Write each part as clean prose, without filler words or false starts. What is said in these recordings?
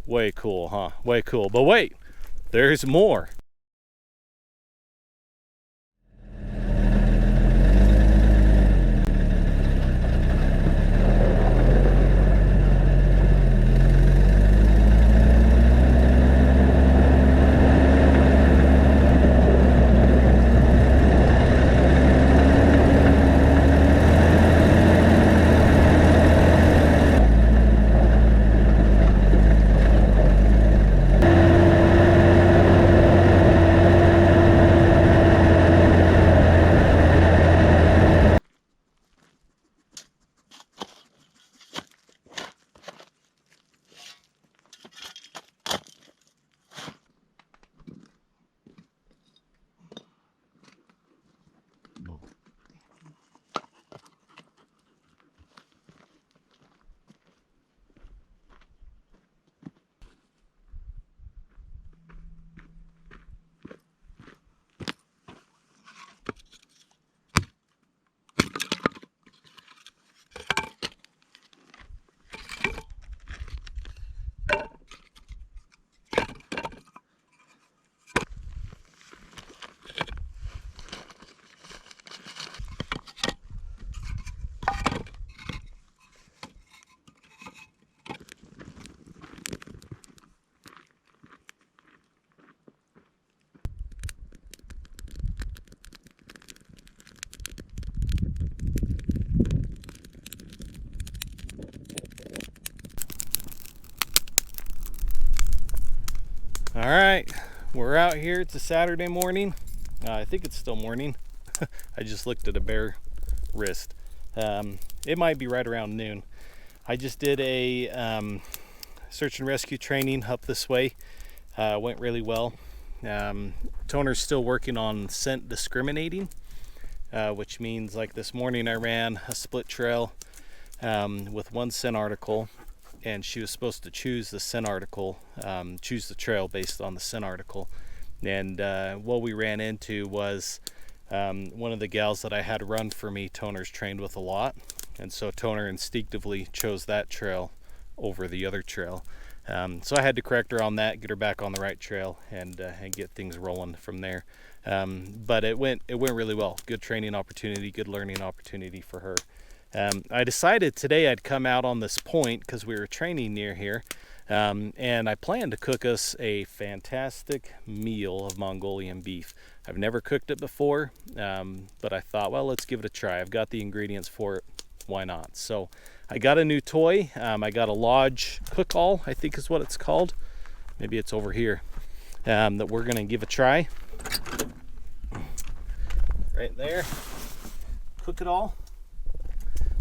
Way cool, huh? Way cool. But wait, there's more. All right, we're out here. It's a Saturday morning. I think it's still morning. I just looked at a bare wrist. It might be right around noon. I just did a search and rescue training up this way. Went really well. Toner's still working on scent discriminating, which means like this morning I ran a split trail with one scent article, and she was supposed to choose the scent article, choose the trail based on the scent article. And what we ran into was one of the gals that I had run for me, Toner's trained with a lot. And so Toner instinctively chose that trail over the other trail. So I had to correct her on that, get her back on the right trail, and get things rolling from there. But it went really well. Good training opportunity, good learning opportunity for her. I decided today I'd come out on this point because we were training near here, and I planned to cook us a fantastic meal of Mongolian beef. I've never cooked it before, but I thought, well, let's give it a try. I've got the ingredients for it. Why not? So I got a new toy. I got a Lodge Cook-All, I think is what it's called. Maybe it's over here, that we're going to give a try. Right there. Cook it all.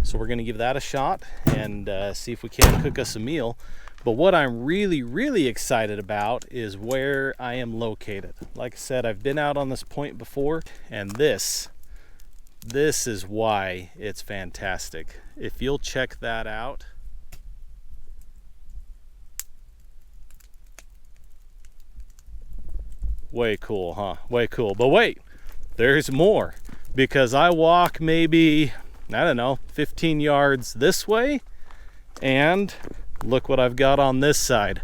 So we're going to give that a shot and see if we can't cook us a meal. But what I'm really, really excited about is where I am located. Like I said, I've been out on this point before, and this is why it's fantastic. If you'll check that out. Way cool, huh? Way cool. But wait, there's more. Because I walk maybe, I don't know, 15 yards this way, and look what I've got on this side.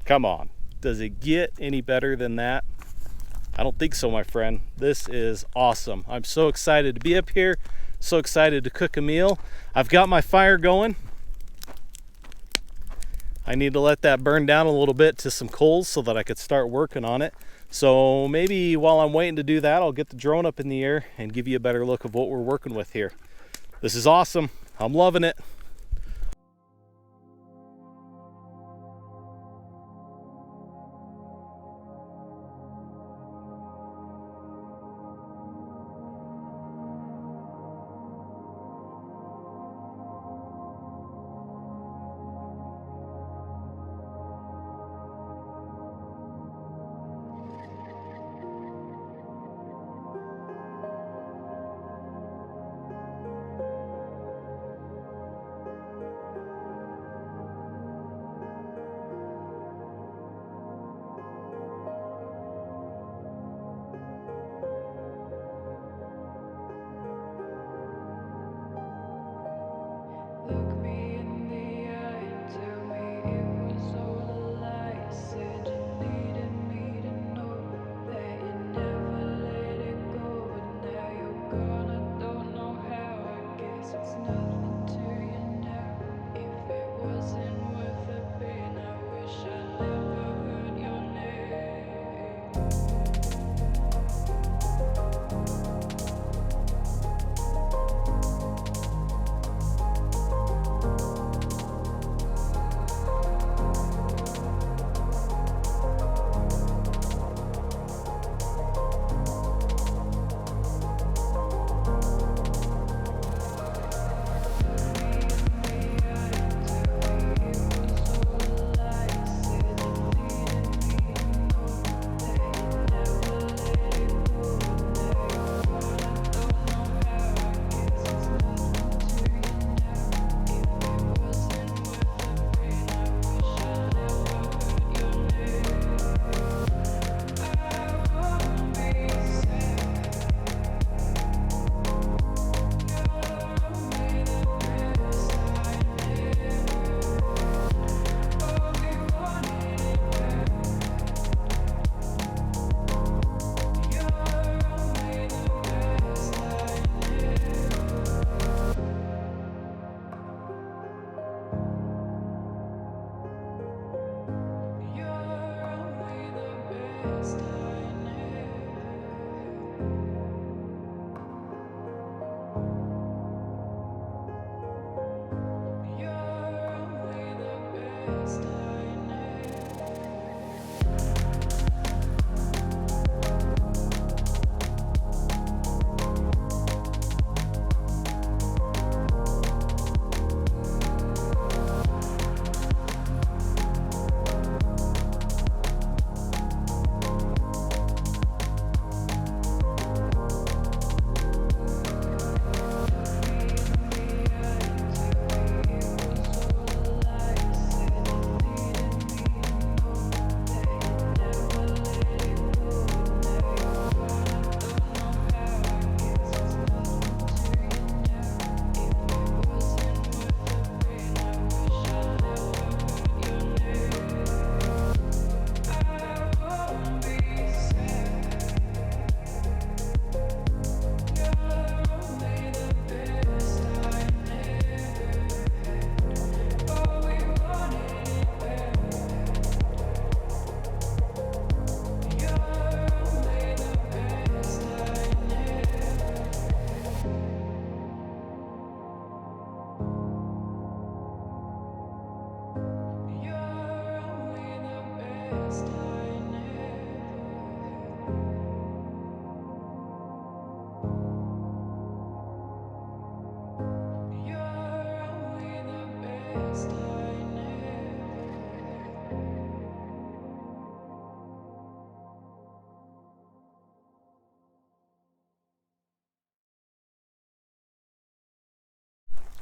Come on, does it get any better than that? I don't think so, my friend. This is awesome. I'm so excited to be up here, so excited to cook a meal. I've got my fire going. I need to let that burn down a little bit to some coals so that I could start working on it. So maybe while I'm waiting to do that, I'll get the drone up in the air and give you a better look of what we're working with here. This is awesome. I'm loving it.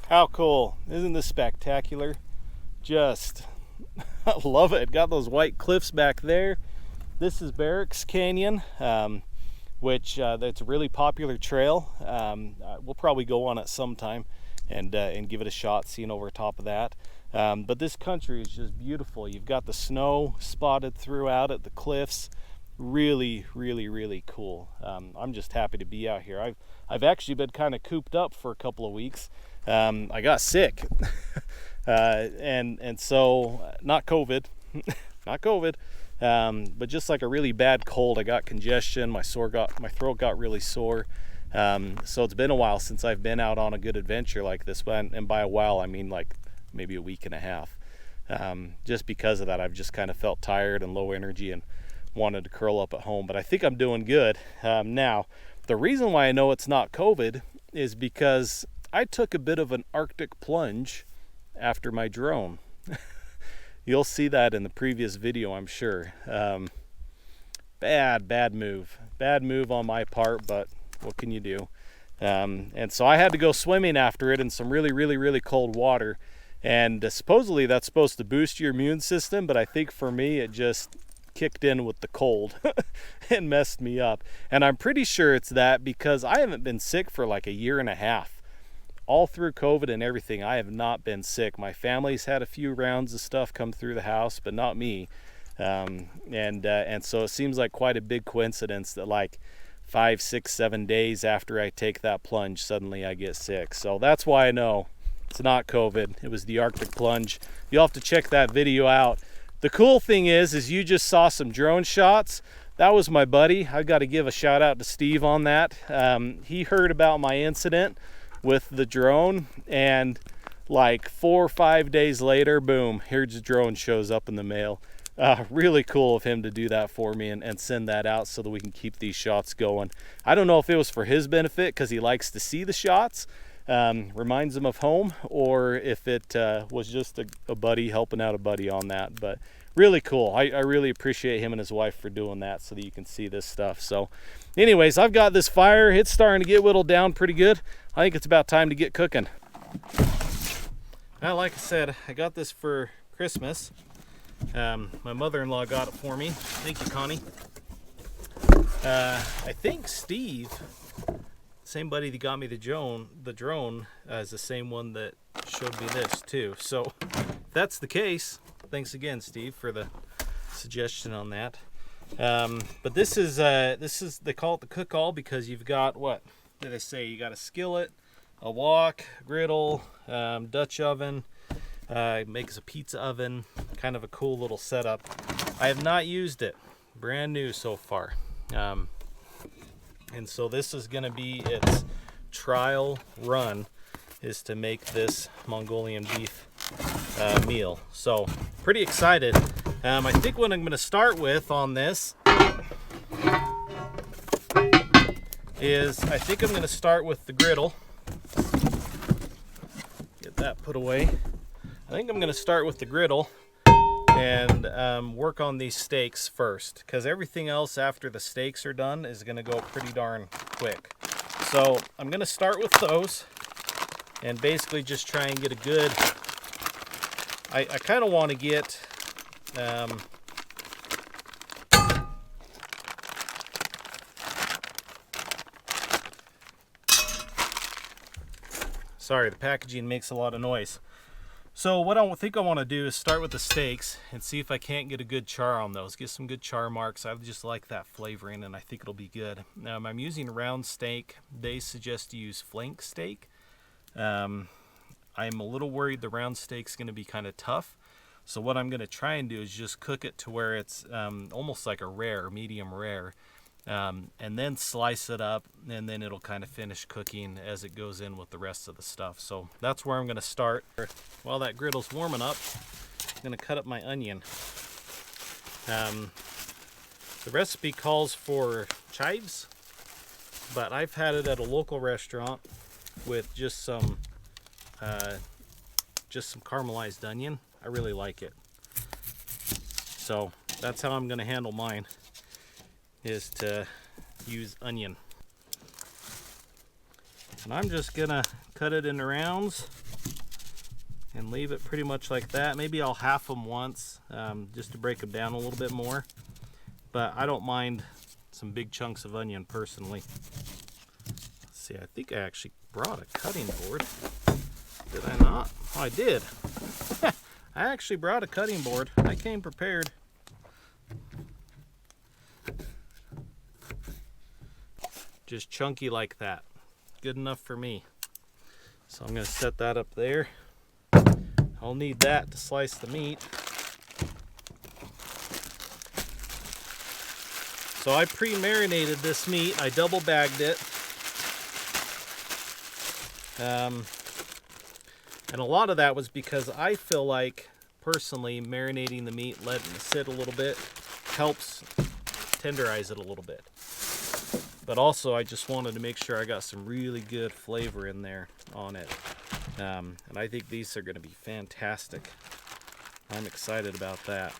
How cool. Isn't this spectacular? Just I love it. Got those white cliffs back there. This is Barracks Canyon, which that's a really popular trail. We'll probably go on it sometime and give it a shot, seeing over top of that. But this country is just beautiful. You've got the snow spotted throughout it, the cliffs. Really, really, really cool. I'm just happy to be out here. I've actually been kind of cooped up for a couple of weeks. I got sick, and so not COVID, not COVID, but just like a really bad cold. I got congestion. My throat got really sore. So it's been a while since I've been out on a good adventure like this. And by a while, I mean like maybe a week and a half. Just because of that, I've just kind of felt tired and low energy and wanted to curl up at home. But I think I'm doing good. Now, the reason why I know it's not COVID is because I took a bit of an Arctic plunge after my drone. You'll see that in the previous video, I'm sure. Bad move on my part, but what can you do? And so I had to go swimming after it in some really cold water. And supposedly that's supposed to boost your immune system, but I think for me it just kicked in with the cold and messed me up. And I'm pretty sure it's that because I haven't been sick for like a year and a half. All through COVID and everything, I have not been sick. My family's had a few rounds of stuff come through the house, but not me. And so it seems like quite a big coincidence that like 5, 6, 7 days after I take that plunge, suddenly I get sick. So that's why I know it's not COVID. It was the Arctic plunge. You'll have to check that video out. The cool thing is you just saw some drone shots. That was my buddy. I got to give a shout out to Steve on that. He heard about my incident with the drone, and like 4 or 5 days later, boom, here's the drone shows up in the mail. Really cool of him to do that for me and send that out so that we can keep these shots going. I don't know if it was for his benefit because he likes to see the shots, reminds him of home, or if it was just a buddy helping out a buddy on that. But really cool. I really appreciate him and his wife for doing that so that you can see this stuff. So anyways, I've got this fire. It's starting to get whittled down pretty good. I think it's about time to get cooking. Now, like I said, I got this for Christmas. My mother-in-law got it for me. Thank you, Connie. I think Steve, same buddy that got me the drone, is the same one that showed me this too. So if that's the case, thanks again, Steve, for the suggestion on that. But this is they call it the cook-all because you've got, what did I say? You got a skillet, a wok, griddle, Dutch oven, makes a pizza oven, kind of a cool little setup. I have not used it, brand new so far. And so this is going to be its trial run, is to make this Mongolian beef meal. So pretty excited. I think what I'm going to start with on this is I'm going to start with the griddle. Get that put away. I think I'm going to start with the griddle and work on these steaks first, because everything else after the steaks are done is going to go pretty darn quick. So I'm going to start with those and basically just try and get a good, I kind of want to get sorry, the packaging makes a lot of noise. So what I think I want to do is start with the steaks and see if I can't get a good char on those. Get some good char marks. I just like that flavoring, and I think it'll be good. I'm using round steak. They suggest to use flank steak. I'm a little worried the round steak's going to be kind of tough. So what I'm going to try and do is just cook it to where it's almost like a rare, medium rare. And then slice it up, and then it'll kind of finish cooking as it goes in with the rest of the stuff. So that's where I'm going to start. While that griddle's warming up, I'm going to cut up my onion. The recipe calls for chives, but I've had it at a local restaurant with just some caramelized onion. I really like it. So that's how I'm going to handle mine, is to use onion. And I'm just going to cut it into rounds and leave it pretty much like that. Maybe I'll half them once, just to break them down a little bit more. But I don't mind some big chunks of onion personally. Let's see, I think I actually brought a cutting board. Did I not? Oh, I did. I actually brought a cutting board. I came prepared. Just chunky like that. Good enough for me. So I'm going to set that up there. I'll need that to slice the meat. So I pre-marinated this meat. I double bagged it. And a lot of that was because I feel like, personally, marinating the meat, letting it sit a little bit, helps tenderize it a little bit. But also, I just wanted to make sure I got some really good flavor in there on it. And I think these are going to be fantastic. I'm excited about that.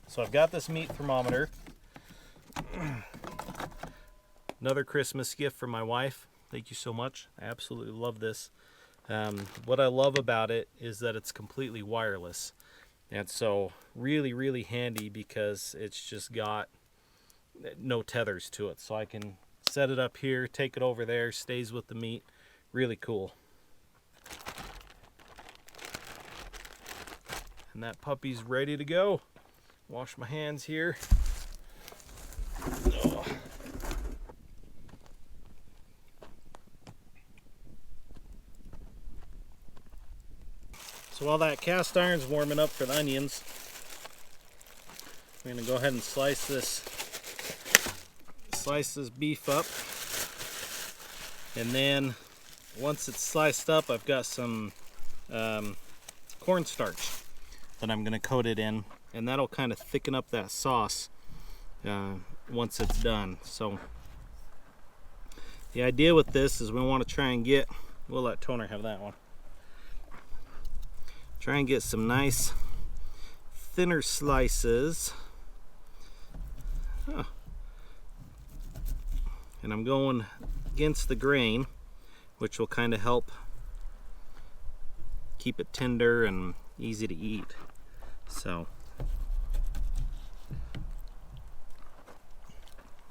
So I've got this meat thermometer. Another Christmas gift from my wife. Thank you so much. I absolutely love this. What I love about it is that it's completely wireless. And so really, really handy because it's just got no tethers to it. So I can set it up here, take it over there, stays with the meat. Really cool. And that puppy's ready to go. Wash my hands here. Oh. So while that cast iron's warming up for the onions, I'm going to go ahead and slice this beef up. And then once it's sliced up, I've got some cornstarch that I'm going to coat it in, and that'll kind of thicken up that sauce once it's done. So the idea with this is we want to try and get, we'll let Toner have that one, try and get some nice thinner slices. And I'm going against the grain, which will kind of help keep it tender and easy to eat. So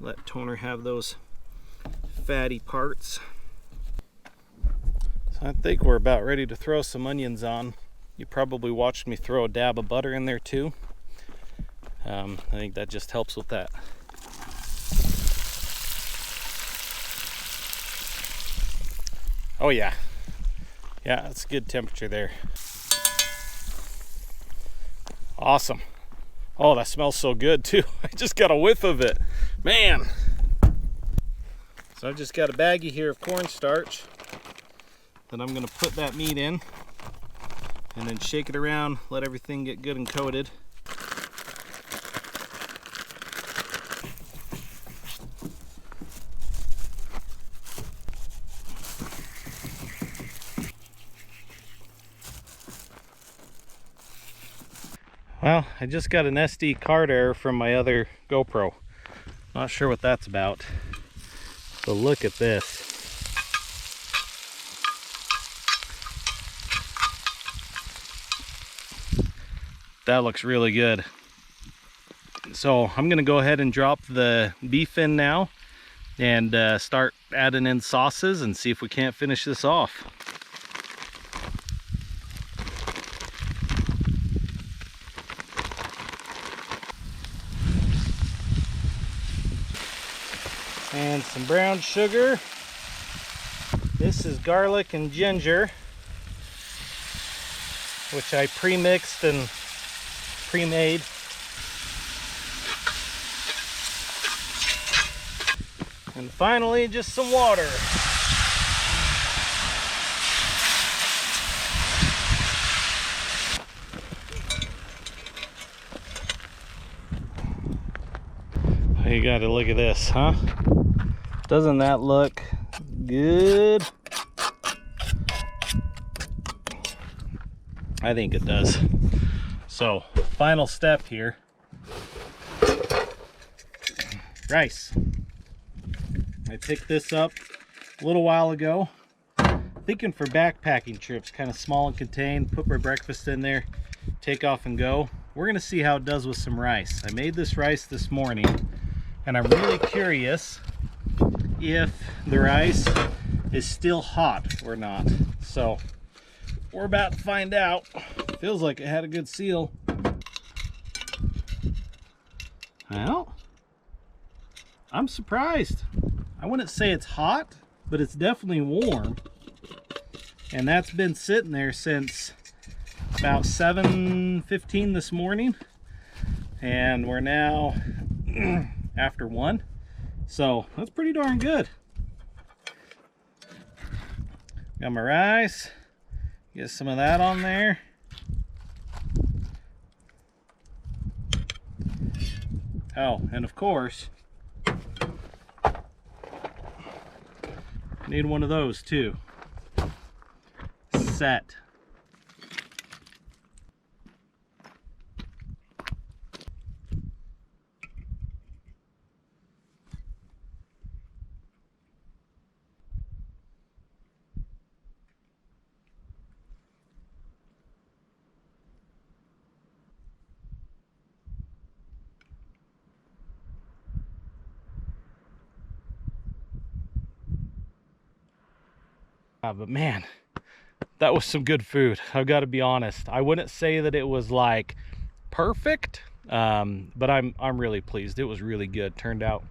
let Toner have those fatty parts. So I think we're about ready to throw some onions on. You probably watched me throw a dab of butter in there too. I think that just helps with that. Oh yeah. Yeah, it's good temperature there. Awesome. Oh, that smells so good too. I just got a whiff of it. Man. So I've just got a baggie here of cornstarch that I'm gonna put that meat in and then shake it around, let everything get good and coated. Well, I just got an SD card error from my other GoPro. Not sure what that's about. But look at this. That looks really good. So I'm gonna go ahead and drop the beef in now and start adding in sauces and see if we can't finish this off. And some brown sugar. This is garlic and ginger, which I pre-mixed and pre-made. And finally, just some water. You gotta look at this, huh? Doesn't that look good? I think it does. So, final step here. Rice. I picked this up a little while ago. Thinking for backpacking trips, kind of small and contained, put my breakfast in there, take off and go. We're gonna see how it does with some rice. I made this rice this morning, and I'm really curious if the rice is still hot or not. So we're about to find out. Feels like it had a good seal. Well, I'm surprised. I wouldn't say it's hot, but it's definitely warm. And that's been sitting there since about 7:15 this morning. And we're now after 1. So that's pretty darn good. Got my rice. Get some of that on there. Oh, and of course, need one of those too. Set. But man, that was some good food. I've got to be honest. I wouldn't say that it was like perfect, but I'm really pleased. It was really good. Turned out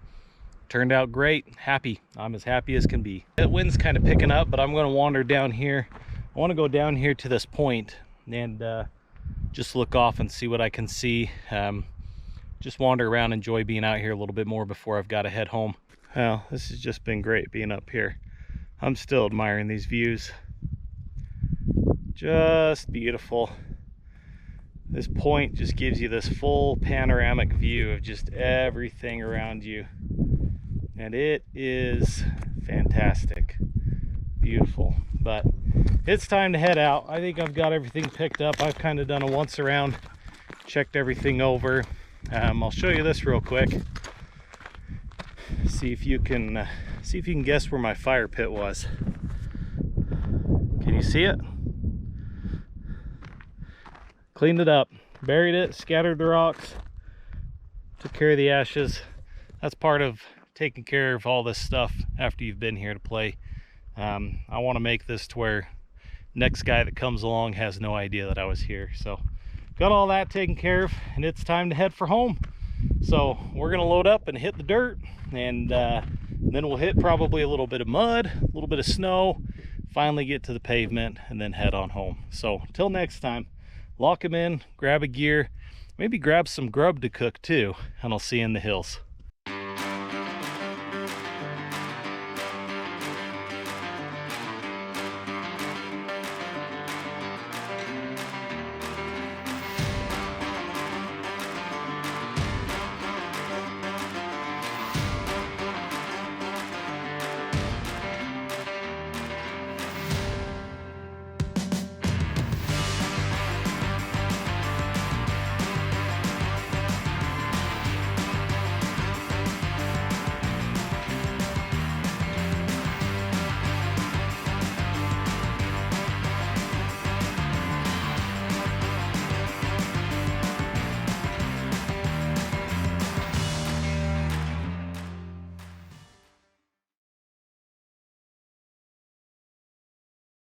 great. Happy. I'm as happy as can be. That wind's kind of picking up, but I'm going to wander down here. I want to go down here to this point and just look off and see what I can see. Just wander around, enjoy being out here a little bit more before I've got to head home. Well, this has just been great being up here. I'm still admiring these views. Just beautiful. This point just gives you this full panoramic view of just everything around you. And it is fantastic. Beautiful. But it's time to head out. I think I've got everything picked up. I've kind of done a once around, checked everything over. I'll show you this real quick. See if you can guess where my fire pit was. Can you see it? Cleaned it up, buried it, scattered the rocks, took care of the ashes. That's part of taking care of all this stuff after you've been here to play. I want to make this to where next guy that comes along has no idea that I was here. So got all that taken care of, and it's time to head for home. So we're gonna load up and hit the dirt, and then we'll hit probably a little bit of mud, a little bit of snow, finally get to the pavement, and then head on home. So until next time, lock them in, grab a gear, maybe grab some grub to cook too, and I'll see you in the hills.